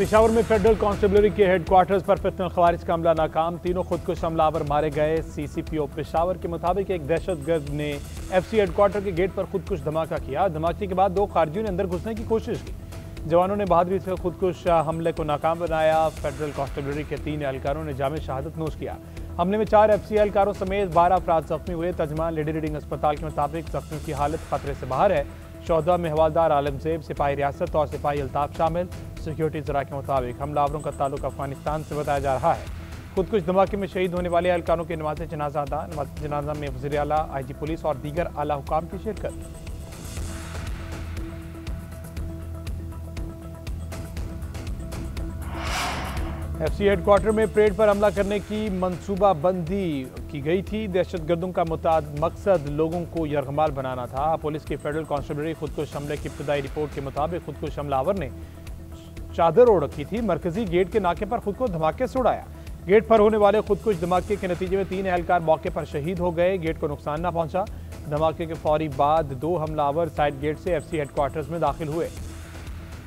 पेशावर में federal constabulary के headquarters पर फितनल खवारिज का हमला नाकाम, तीनों खुदकुश हमलावर मारे गए। सीसीपीओ पेशावर के मुताबिक एक दहशतगर्द ने एफसी हेडक्वार्टर के गेट पर खुदकुश धमाका किया। धमाके के बाद दो खारजियों ने अंदर घुसने की कोशिश की। जवानों ने बहादुरी से खुदकुश हमले को नाकाम बनाया। फेडरल कांस्टेबलरी के 3 एहलकारों ने जामे शहादत नोश किया। हमले में 4 एफसी एहलकारों समेत 12 अफराद जख्मी हुए। तर्जमान लेडी रीडिंग अस्पताल के मुताबिक जख्मियों की हालत खतरे से बाहर है। शोहदा में हवालदार आलमजेब, सिपाही रियासत और सिपाही अल्ताफ शामिल। सिक्योरिटी जरा के मुताबिक हमलावरों का ताल्लुक अफगानिस्तान से बताया जा रहा है। खुदकुश धमाके में शहीद होने वाले एहलकारों के नमाज़ जनाजा अदा। नमाज़ जनाजा में वज़ीर आला, IG पुलिस और दीगर आला हुकाम की शिरकत। एफसी हेडक्वार्टर में परेड पर हमला करने की मंसूबाबंदी की गई थी। दहशतगर्दों का मकसद लोगों को यरगमाल बनाना था। पुलिस की फेडरल कांस्टेबलरी खुदकुश हमले की इब्तदाई रिपोर्ट के मुताबिक खुदकुश हमलावर ने चादर ओढ़ रखी थी। मरकजी गेट के नाके पर खुद को धमाके से उड़ाया। गेट पर होने वाले खुदकुश धमाके के नतीजे में 3 एहलकार मौके पर शहीद हो गए। गेट को नुकसान न पहुंचा। धमाके के फौरी बाद 2 हमलावर साइड गेट से एफसी हेडक्वार्टर्स में दाखिल हुए।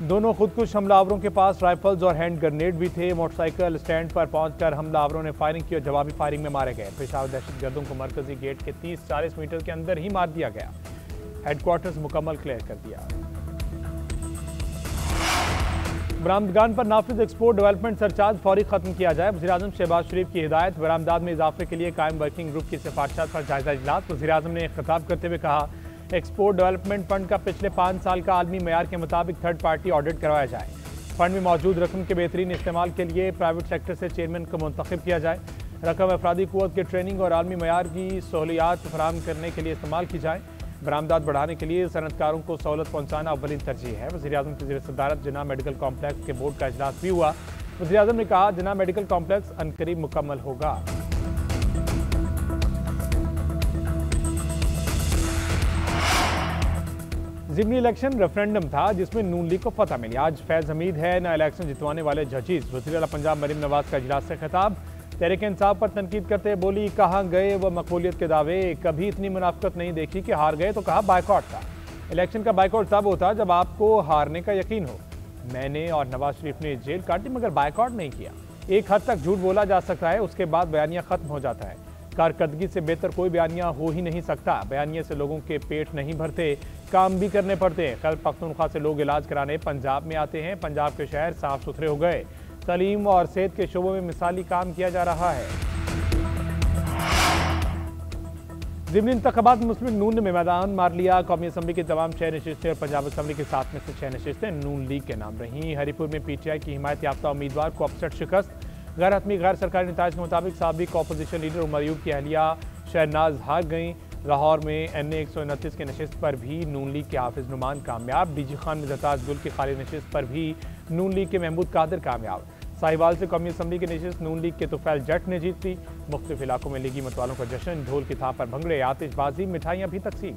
दोनों खुदकुश हमलावरों के पास राइफल्स और हैंड ग्रेनेड भी थे। मोटरसाइकिल स्टैंड पर पहुंचकर हमलावरों ने फायरिंग की और जवाबी फायरिंग में मारे गए। पेशावर दहशतगर्दों को मरकजी गेट के 30-40 मीटर के अंदर ही मार दिया गया। हेडक्वार्टर्स मुकम्मल क्लियर कर दिया। बरामदगान पर नाफिज एक्सपोर्ट डेवलपमेंट सरचार्ज फौरी खत्म किया जाए। वज़ीर-ए-आज़म शहबाज शरीफ की हिदायत। बरामदात में इजाफे के लिए कायम वर्किंग ग्रुप की सिफारिशात पर जायजा इजलास। वज़ीर-ए-आज़म ने खिताब करते हुए कहा, एक्सपोर्ट डेवलपमेंट फंड का पिछले 5 साल का आलमी मयार के मुताबिक थर्ड पार्टी ऑडिट करवाया जाए। फंड में मौजूद रकम के बेहतरीन इस्तेमाल के लिए प्राइवेट सेक्टर से चेयरमैन को मुंतखब किया जाए। रकम अफरादी कुव्वत के ट्रेनिंग और आलमी मयार की सहूलियात फराहम करने के लिए इस्तेमाल की जाए। बरामदात बढ़ाने के लिए सनतकारों को सहूलत पहुँचाना अव्वलीन तरजीह है। वज़ीर-ए-आज़म की ज़ेर सदारत जिना मेडिकल कॉम्प्लेक्स के बोर्ड का इजलास भी हुआ। वज़ीर-ए-आज़म ने कहा, जिना मेडिकल कॉम्प्लेक्स अनकरीब मुकम्मल होगा। ज़िमनी इलेक्शन रेफरेंडम था जिसमें नून लीग को फतह मिली। आज फैज़ हमीद है ना इलेक्शन जितवाने वाले जजेस। वज़ीर आला पंजाब मरीम नवाज का इजलास से खिताब। तहरीक इंसाफ पर तनकीद करते बोली, कहाँ गए वह मकबूलियत के दावे, कभी इतनी मुनाफिकत नहीं देखी कि हार गए तो कहा बायकॉट था। इलेक्शन का बायकॉट तब होता जब आपको हारने का यकीन हो। मैंने और नवाज शरीफ ने जेल काटी मगर बायकॉट नहीं किया। एक हद तक झूठ बोला जा सकता है, उसके बाद बयानिया खत्म हो जाता है। कारकर्दगी से बेहतर कोई बयानिया हो ही नहीं सकता। बयानिए से लोगों के पेट नहीं भरते, काम भी करने पड़ते हैं। खैबर पख्तूनख्वा से लोग इलाज कराने पंजाब में आते हैं। पंजाब के शहर साफ सुथरे हो गए। तालीम और सेहत के शोबों में मिसाली काम किया जा रहा है। ज़िमनी इंतखाबात में मुस्लिम नून ने मैदान मार लिया। कौमी असम्बली की तमाम 6 नशिस्तें और पंजाब असम्बली के 7 में से 6 नशिस्तें नून लीग के नाम रहीं। हरीपुर में PTI की हिमायत याफ्ता उम्मीदवार को अपसेट शिकस्त। गैर हतमी गैर सरकारी नताज के मुताबिक साबिक अपोजिशन लीडर उमर अयूब की अहलिया शहनाज हार गई। लाहौर में NA 129 की नशिस्त पर भी नून लीग के हाफिज नुमान कामयाब। DG खान में जताज गुल की खाली नशिस्त पर भी नून लीग के महमूद कादिर कामयाब। साहिवाल से कौमी असम्बली की नशिस्त नून लीग के तुफैल जट ने जीत ली। मुख्तलिफ इलाकों में लीगी मतवालों का जश्न, ढोल की थाप पर भंगड़े, आतिशबाजी, मिठाइयाँ भी तकसीम।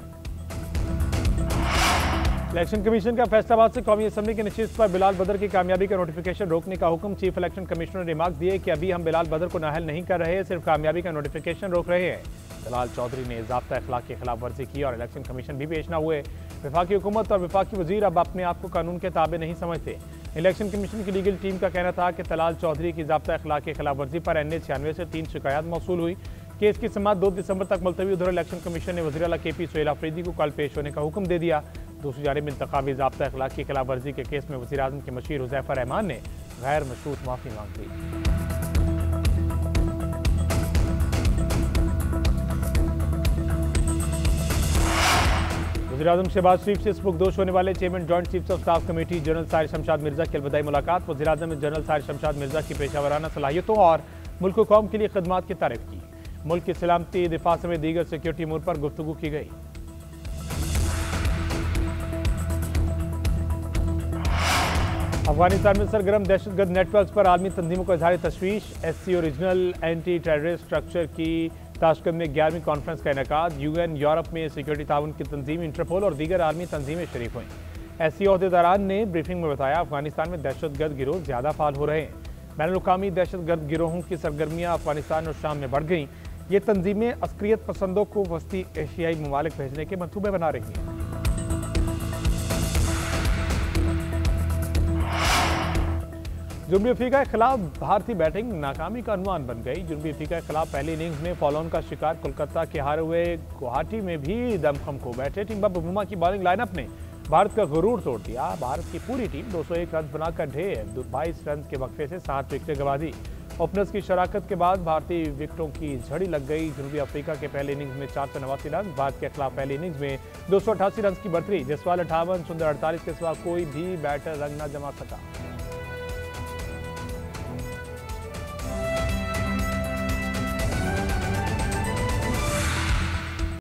इलेक्शन कमीशन का फैसलाबाद से कौमी असम्बली की नशिस्त पर बिलाल बदर की कामयाबी का नोटिफिकेशन रोकने का हुक्म। चीफ इलेक्शन कमिश्नर ने रिमार्क दिए कि अभी हम बिलाल बदर को नाअहल नहीं कर रहे, सिर्फ कामयाबी का नोटिफिकेशन रोक रहे हैं। दलाल चौधरी ने ज़ाब्ता अखलाक की खिलाफ वर्जी की और इलेक्शन कमीशन भी पेश न हुए। वफाकी हुकूमत और वफाकी वजीर अब अपने आप को कानून के ताबे नहीं समझते। इलेक्शन कमीशन की लीगल टीम का कहना था कि दलाल चौधरी की ज़ाब्ता अखलाक की खिलाफ वर्जी पर NA 96 से 3 शिकायत मौसूल हुई। केस की समाअत 2 दिसंबर तक मुलतवी। उधर इलेक्शन कमीशन ने वज़ीर आला KP सोहेल आफरीदी को कल पेश होने का हुक्म दे दिया। दूसरी जानिब इंतखाबी ज़ाब्ता अखलाक की खिलाफ वर्जी के केस में वज़ीर-ए-आज़म के मशीर हुज़ैफा रहमान ने गैर मशरूत माफ़ी मांग ली। वज़ीर-ए-आज़म शहबाज शरीफ से सुपुर्दोश होने वाले chairman joint chiefs of staff committee general Sahir Shamshad Mirza की अलविदाई मुलाकात। वज़ीर-ए-आज़म ने जनरल साहिर शमशाद मिर्जा की पेशावराना सलाहियतों और मुल्क कौम के लिए खिदमात की तारीफ की। मुल्क की सलामती, दिफा समेत दीगर सिक्योरिटी अमूर पर गुफ्तगू की गई। अफगानिस्तान में सरगर्म दहशतगर्द नेटवर्क पर आलमी तंजीमों को इजहार तशवीश। SCO regional anti terrorist structure की ताशकंद में 11वीं कॉन्फ्रेंस का इनेकाद। UN, यूरोप में सिक्योरिटी ताउन की तंजीम, इंटरपोल और दीगर आलमी तंजीमें शरीक हुई। SCO अहदेदारान ने ब्रीफिंग में बताया, अफगानिस्तान में दहशतगर्द गिरोह ज़्यादा फाल हो रहे हैं। बैनुल-अक़वामी दहशतगर्द गिरोहों की सरगर्मियाँ अफगानिस्तान और शाम में बढ़ गईं। ये तंजीमें अस्करियत पसंदों को वस्ती एशियाई ममालिक भेजने के मंसूबे बना रही हैं। जनूबी अफ्रीका के खिलाफ भारतीय बैटिंग नाकामी का अनुमान बन गई। जनूबी अफ्रीका के खिलाफ पहली इनिंग्स में फॉलोऑन का शिकार कोलकाता के हारे हुए गुवाहाटी में भी दमखम खो बैठे टिम्बा बुमा की बॉलिंग लाइनअप ने भारत का गुरूर तोड़ दिया। भारत की पूरी टीम 201 रन बनाकर ढेर 22 रन के वक्फे से 7 विकेटें गंवा दी। ओपनर्स की शराकत के बाद भारतीय विकेटों की झड़ी लग गई। जनूबी अफ्रीका के पहले इनिंग्स में 489 रन, भारत के खिलाफ पहले इनिंग्स में 288 रन की बढ़तरी। जसवाल 58, सुंदर 48 के सिवा कोई भी बैटर रंग न जमा सका।